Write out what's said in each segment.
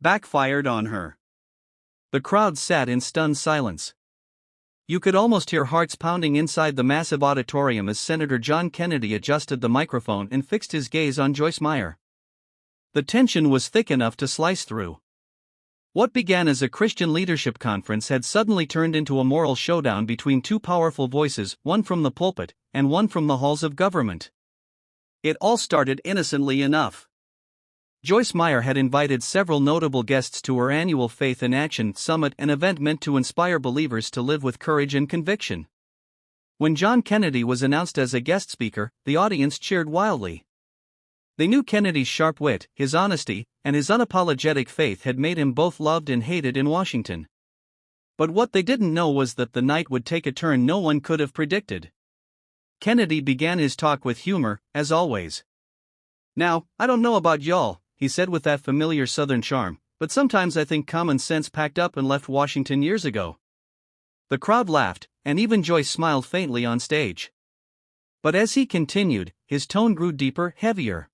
Backfired on her. The crowd sat in stunned silence. You could almost hear hearts pounding inside the massive auditorium as Senator John Kennedy adjusted the microphone and fixed his gaze on Joyce Meyer. The tension was thick enough to slice through. What began as a Christian leadership conference had suddenly turned into a moral showdown between two powerful voices, one from the pulpit and one from the halls of government. It all started innocently enough. Joyce Meyer had invited several notable guests to her annual Faith in Action Summit, an event meant to inspire believers to live with courage and conviction. When John Kennedy was announced as a guest speaker, the audience cheered wildly. They knew Kennedy's sharp wit, his honesty, and his unapologetic faith had made him both loved and hated in Washington. But what they didn't know was that the night would take a turn no one could have predicted. Kennedy began his talk with humor, as always. "Now, I don't know about y'all," he said with that familiar Southern charm, "but sometimes I think common sense packed up and left Washington years ago." The crowd laughed, and even Joyce smiled faintly on stage. But as he continued, his tone grew deeper, heavier.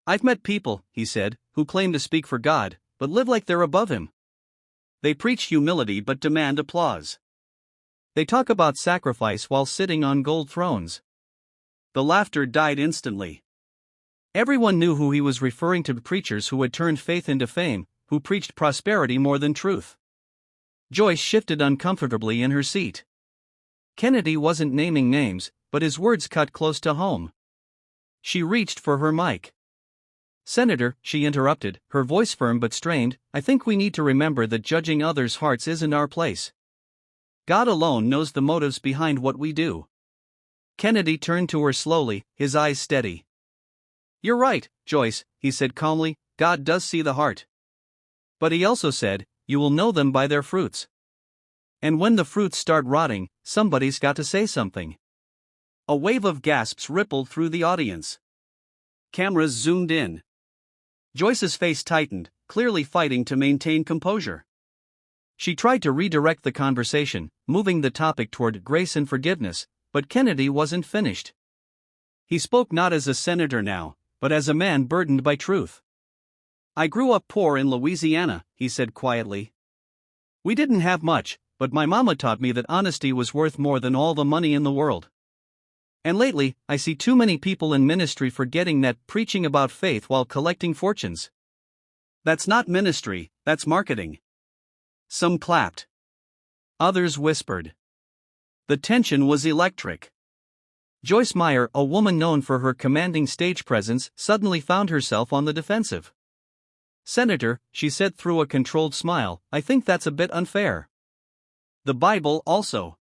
"I've met people," he said, "who claim to speak for God, but live like they're above Him. They preach humility but demand applause. They talk about sacrifice while sitting on gold thrones." The laughter died instantly. Everyone knew who he was referring to: preachers who had turned faith into fame, who preached prosperity more than truth. Joyce shifted uncomfortably in her seat. Kennedy wasn't naming names, but his words cut close to home. She reached for her mic. "Senator," she interrupted, her voice firm but strained, "I think we need to remember that judging others' hearts isn't our place. God alone knows the motives behind what we do." Kennedy turned to her slowly, his eyes steady. "You're right, Joyce," he said calmly, "God does see the heart. But he also said, you will know them by their fruits. And when the fruits start rotting, somebody's got to say something." A wave of gasps rippled through the audience. Cameras zoomed in. Joyce's face tightened, clearly fighting to maintain composure. She tried to redirect the conversation, moving the topic toward grace and forgiveness, but Kennedy wasn't finished. He spoke not as a senator now, but as a man burdened by truth. "I grew up poor in Louisiana," he said quietly. "We didn't have much, but my mama taught me that honesty was worth more than all the money in the world. And lately, I see too many people in ministry forgetting that, preaching about faith while collecting fortunes. That's not ministry, that's marketing." Some clapped. Others whispered. The tension was electric. Joyce Meyer, a woman known for her commanding stage presence, suddenly found herself on the defensive. "Senator," she said through a controlled smile, "I think that's a bit unfair. The Bible also